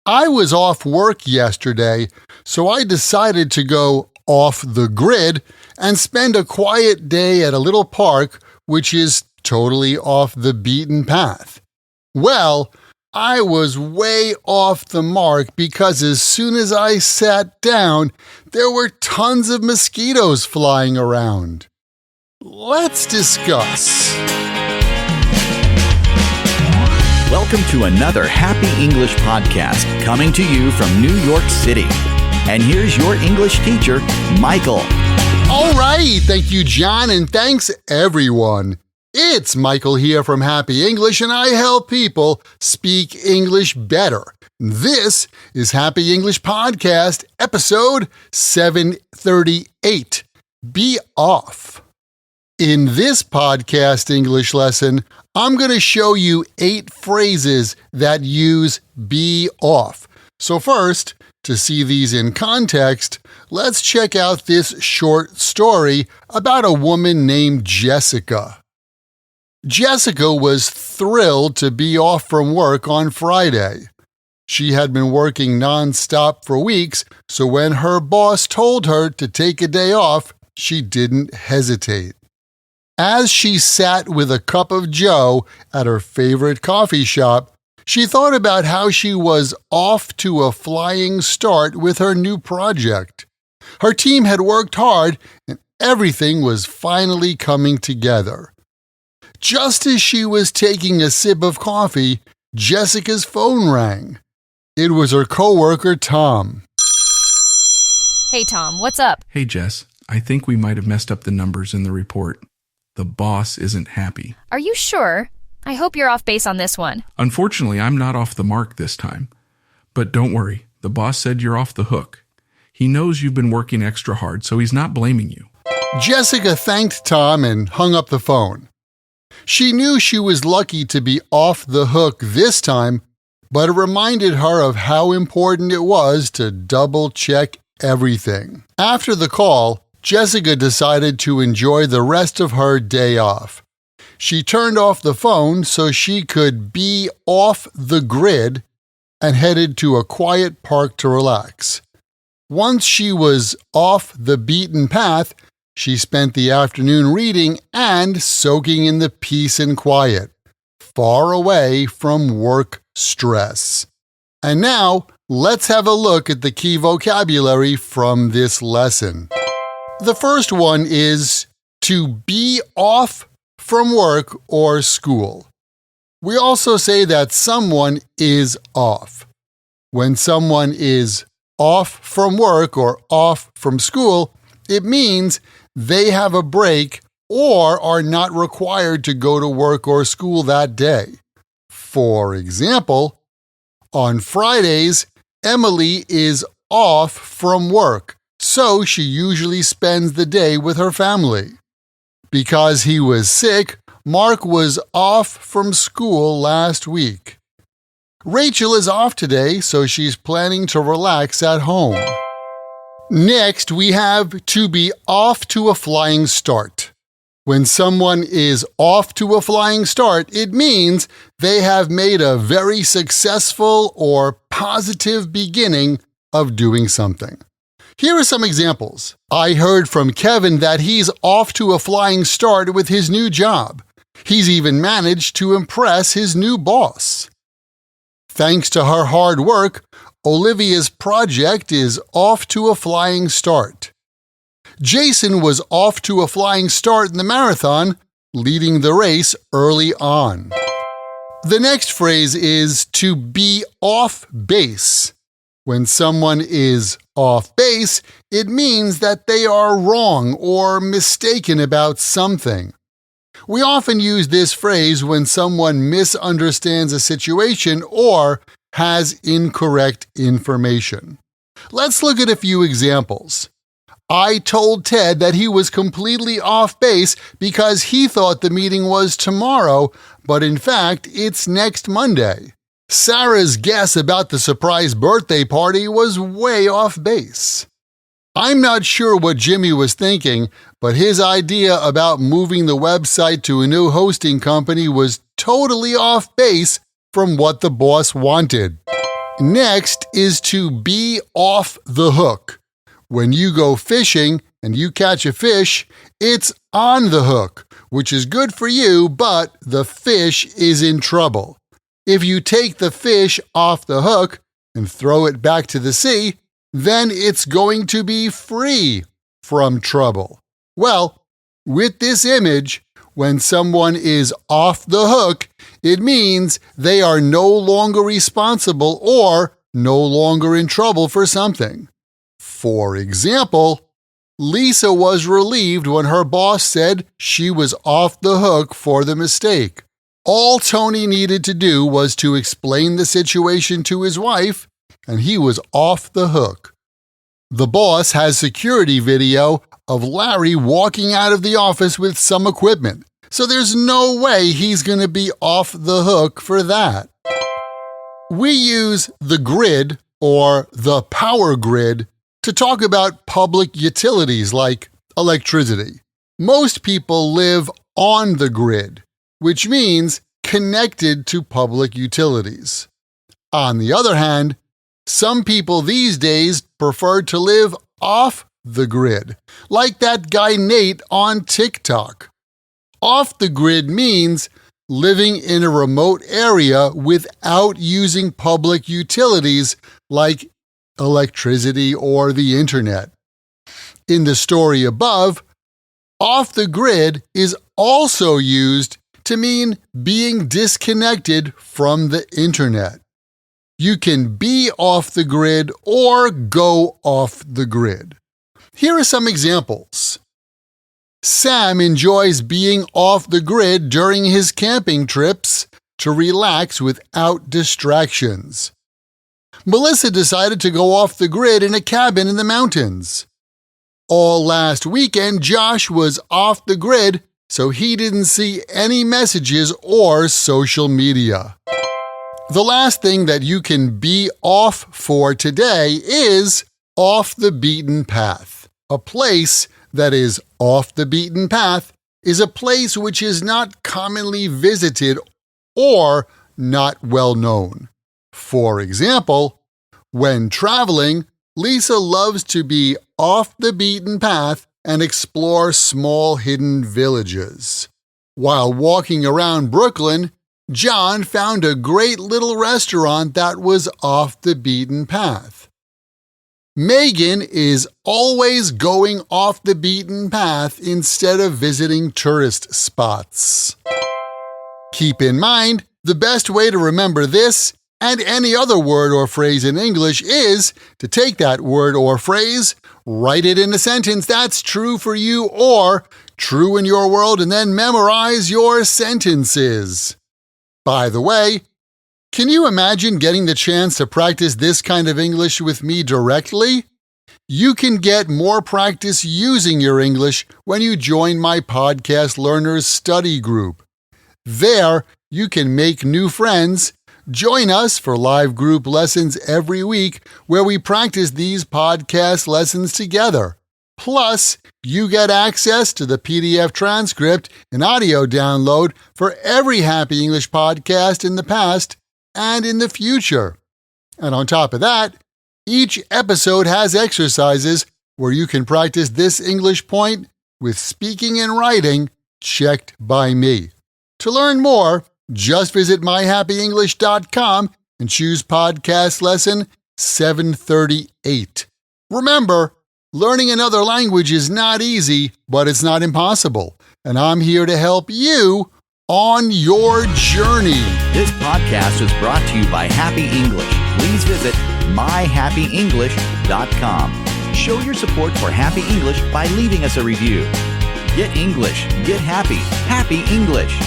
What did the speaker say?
I was off work yesterday, so I decided to go off the grid and spend a quiet day at a little park which is totally off the beaten path. Well, I was way off the mark because as soon as I sat down, there were tons of mosquitoes flying around. Let's discuss. Welcome to another Happy English podcast coming to you from New York City. And here's your English teacher, Michael. All right, thank you, John, and thanks, everyone. It's Michael here from Happy English, and I help people speak English better. This is Happy English Podcast, episode 738. Be off. In this podcast English lesson, I'm going to show you 8 phrases that use be off. So first, to see these in context, let's check out this short story about a woman named Jessica. Jessica was thrilled to be off from work on Friday. She had been working nonstop for weeks, so when her boss told her to take a day off, she didn't hesitate. As she sat with a cup of joe at her favorite coffee shop, she thought about how she was off to a flying start with her new project. Her team had worked hard and everything was finally coming together. Just as she was taking a sip of coffee, Jessica's phone rang. It was her coworker, Tom. Hey, Tom, what's up? Hey, Jess. I think we might have messed up the numbers in the report. The boss isn't happy. Are you sure? I hope you're off base on this one. Unfortunately, I'm not off the mark this time. But don't worry, the boss said you're off the hook. He knows you've been working extra hard, so he's not blaming you. Jessica thanked Tom and hung up the phone. She knew she was lucky to be off the hook this time, but it reminded her of how important it was to double-check everything. After the call, Jessica decided to enjoy the rest of her day off. She turned off the phone so she could be off the grid and headed to a quiet park to relax. Once she was off the beaten path, she spent the afternoon reading and soaking in the peace and quiet, far away from work stress. And now, let's have a look at the key vocabulary from this lesson. The first one is to be off from work or school. We also say that someone is off. When someone is off from work or off from school, it means they have a break or are not required to go to work or school that day. For example, on Fridays, Emily is off from work, so she usually spends the day with her family. Because he was sick, Mark was off from school last week. Rachel is off today, so she's planning to relax at home. Next, we have to be off to a flying start. When someone is off to a flying start, it means they have made a very successful or positive beginning of doing something. Here are some examples. I heard from Kevin that he's off to a flying start with his new job. He's even managed to impress his new boss. Thanks to her hard work, Olivia's project is off to a flying start. Jason was off to a flying start in the marathon, leading the race early on. The next phrase is to be off base. When someone is off base, it means that they are wrong or mistaken about something. We often use this phrase when someone misunderstands a situation or has incorrect information. Let's look at a few examples. I told Ted that he was completely off base because he thought the meeting was tomorrow, but in fact, it's next Monday. Sarah's guess about the surprise birthday party was way off base. I'm not sure what Jimmy was thinking, but his idea about moving the website to a new hosting company was totally off base from what the boss wanted. Next is to be off the hook. When you go fishing and you catch a fish, it's on the hook, which is good for you, but the fish is in trouble. If you take the fish off the hook and throw it back to the sea, then it's going to be free from trouble. Well, with this image, when someone is off the hook, it means they are no longer responsible or no longer in trouble for something. For example, Lisa was relieved when her boss said she was off the hook for the mistake. All Tony needed to do was to explain the situation to his wife, and he was off the hook. The boss has security video of Larry walking out of the office with some equipment, so there's no way he's going to be off the hook for that. We use the grid or the power grid to talk about public utilities like electricity. Most people live on the grid, which means connected to public utilities. On the other hand, some people these days prefer to live off the grid, like that guy Nate on TikTok. Off the grid means living in a remote area without using public utilities like electricity or the internet. In the story above, off the grid is also used to mean being disconnected from the internet. You can be off the grid or go off the grid. Here are some examples. Sam enjoys being off the grid during his camping trips to relax without distractions. Melissa decided to go off the grid in a cabin in the mountains. All last weekend, Josh was off the grid, so he didn't see any messages or social media. The last thing that you can be off for today is off the beaten path. A place that is off the beaten path is a place which is not commonly visited or not well known. For example, when traveling, Lisa loves to be off the beaten path and explore small hidden villages. While walking around Brooklyn, John found a great little restaurant that was off the beaten path. Megan is always going off the beaten path instead of visiting tourist spots. Keep in mind, the best way to remember this and any other word or phrase in English is to take that word or phrase, write it in a sentence that's true for you or true in your world, and then memorize your sentences. By the way, can you imagine getting the chance to practice this kind of English with me directly? You can get more practice using your English when you join my Podcast Learners Study Group. There, you can make new friends. Join us for live group lessons every week where we practice these podcast lessons together. Plus, you get access to the PDF transcript and audio download for every Happy English podcast in the past and in the future. And on top of that, each episode has exercises where you can practice this English point with speaking and writing checked by me. To learn more, just visit myhappyenglish.com and choose podcast lesson 738. Remember, learning another language is not easy, but it's not impossible. And I'm here to help you on your journey. This podcast was brought to you by Happy English. Please visit myhappyenglish.com. Show your support for Happy English by leaving us a review. Get English, get happy, Happy English.